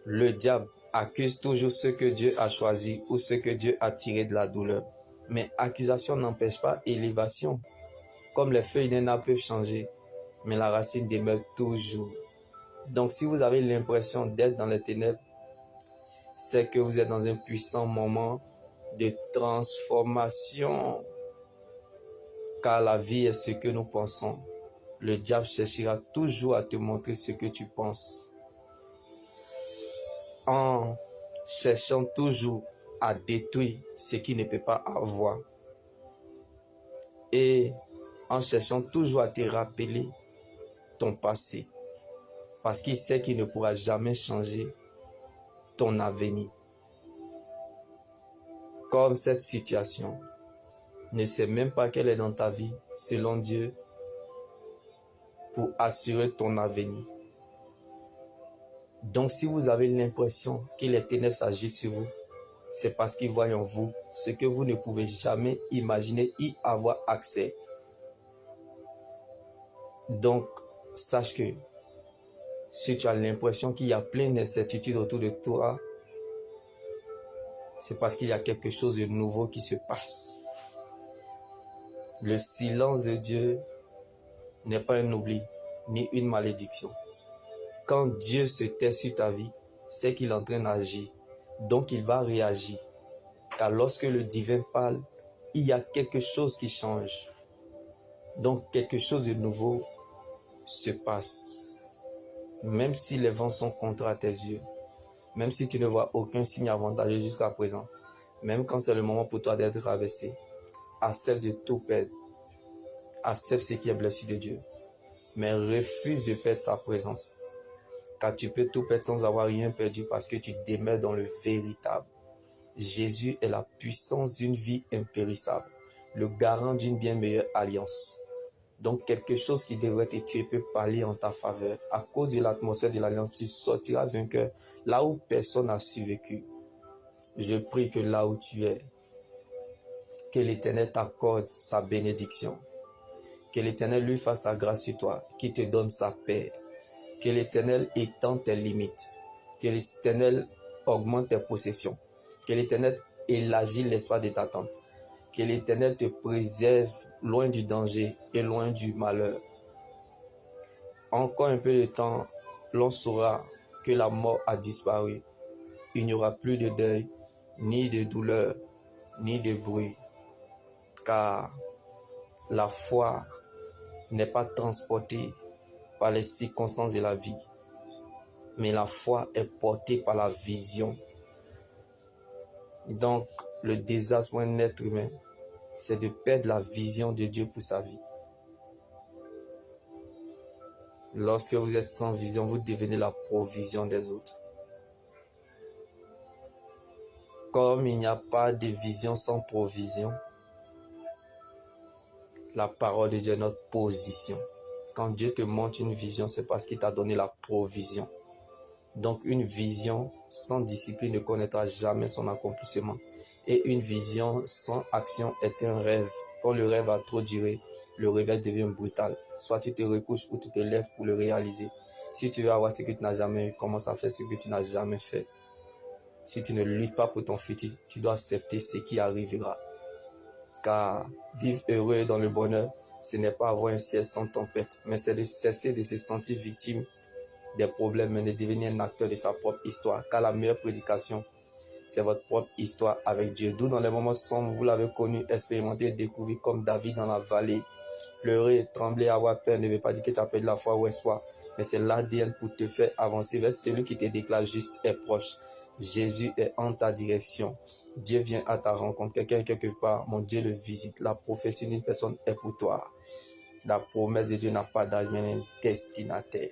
Le diable accuse toujours ceux que Dieu a choisis ou ceux que Dieu a tirés de la douleur. Mais accusation n'empêche pas élévation. Comme les feuilles d'un arbre peuvent changer, mais la racine demeure toujours. Donc si vous avez l'impression d'être dans les ténèbres, c'est que vous êtes dans un puissant moment de transformation. Car la vie est ce que nous pensons. Le diable cherchera toujours à te montrer ce que tu penses. En cherchant toujours à détruire ce qu'il ne peut pas avoir. Et en cherchant toujours à te rappeler ton passé. Parce qu'il sait qu'il ne pourra jamais changer ton avenir. Comme cette situation ne sait même pas qu'elle est dans ta vie, selon Dieu, pour assurer ton avenir. Donc si vous avez l'impression que les ténèbres s'agitent sur vous, c'est parce qu'ils voient en vous ce que vous ne pouvez jamais imaginer y avoir accès. Donc, sache que si tu as l'impression qu'il y a plein d'incertitudes autour de toi, c'est parce qu'il y a quelque chose de nouveau qui se passe. Le silence de Dieu n'est pas un oubli, ni une malédiction. Quand Dieu se tait sur ta vie, c'est qu'il est en train d'agir. Donc il va réagir. Car lorsque le divin parle, il y a quelque chose qui change. Donc quelque chose de nouveau se passe. Même si les vents sont contre à tes yeux, même si tu ne vois aucun signe avantageux jusqu'à présent, même quand c'est le moment pour toi d'être rabaissé, accepte de tout perdre. Accepte ce qui est blessé de Dieu. Mais refuse de perdre sa présence. Car tu peux tout perdre sans avoir rien perdu parce que tu demeures dans le véritable. Jésus est la puissance d'une vie impérissable, le garant d'une bien meilleure alliance. Donc quelque chose qui devrait te tuer peut parler en ta faveur. À cause de l'atmosphère de l'alliance, tu sortiras vainqueur là où personne n'a survécu. Je prie que là où tu es, que l'Éternel t'accorde sa bénédiction. Que l'Éternel lui fasse sa grâce sur toi, qu'il te donne sa paix. Que l'Éternel étende tes limites. Que l'Éternel augmente tes possessions. Que l'Éternel élargisse l'espace de ta tente. Que l'Éternel te préserve loin du danger et loin du malheur. Encore un peu de temps, l'on saura que la mort a disparu. Il n'y aura plus de deuil, ni de douleur, ni de bruit. Car la foi n'est pas transportée par les circonstances de la vie, mais la foi est portée par la vision. Donc, le désastre pour un être humain, c'est de perdre la vision de Dieu pour sa vie. Lorsque vous êtes sans vision, vous devenez la provision des autres. Comme il n'y a pas de vision sans provision, la parole de Dieu est notre position. Quand Dieu te montre une vision, c'est parce qu'il t'a donné la provision. Donc une vision sans discipline ne connaîtra jamais son accomplissement. Et une vision sans action est un rêve. Quand le rêve a trop duré, le réveil devient brutal. Soit tu te recouches ou tu te lèves pour le réaliser. Si tu veux avoir ce que tu n'as jamais eu, commence à faire ce que tu n'as jamais fait. Si tu ne luttes pas pour ton futur, tu dois accepter ce qui arrivera. Car vivre heureux dans le bonheur, ce n'est pas avoir un ciel sans tempête, mais c'est de cesser de se sentir victime des problèmes, mais de devenir un acteur de sa propre histoire. Car la meilleure prédication, c'est votre propre histoire avec Dieu. D'où dans les moments sombres, vous l'avez connu, expérimenté, découvert comme David dans la vallée. Pleurer, trembler, avoir peur ne veut pas dire que tu as perdu la foi ou espoir, mais c'est l'ADN pour te faire avancer vers celui qui te déclare juste et proche. Jésus est en ta direction. Dieu vient à ta rencontre. Quelqu'un quelque part, mon Dieu le visite. La prophétie d'une personne est pour toi. La promesse de Dieu n'a pas d'âge, mais un destinataire.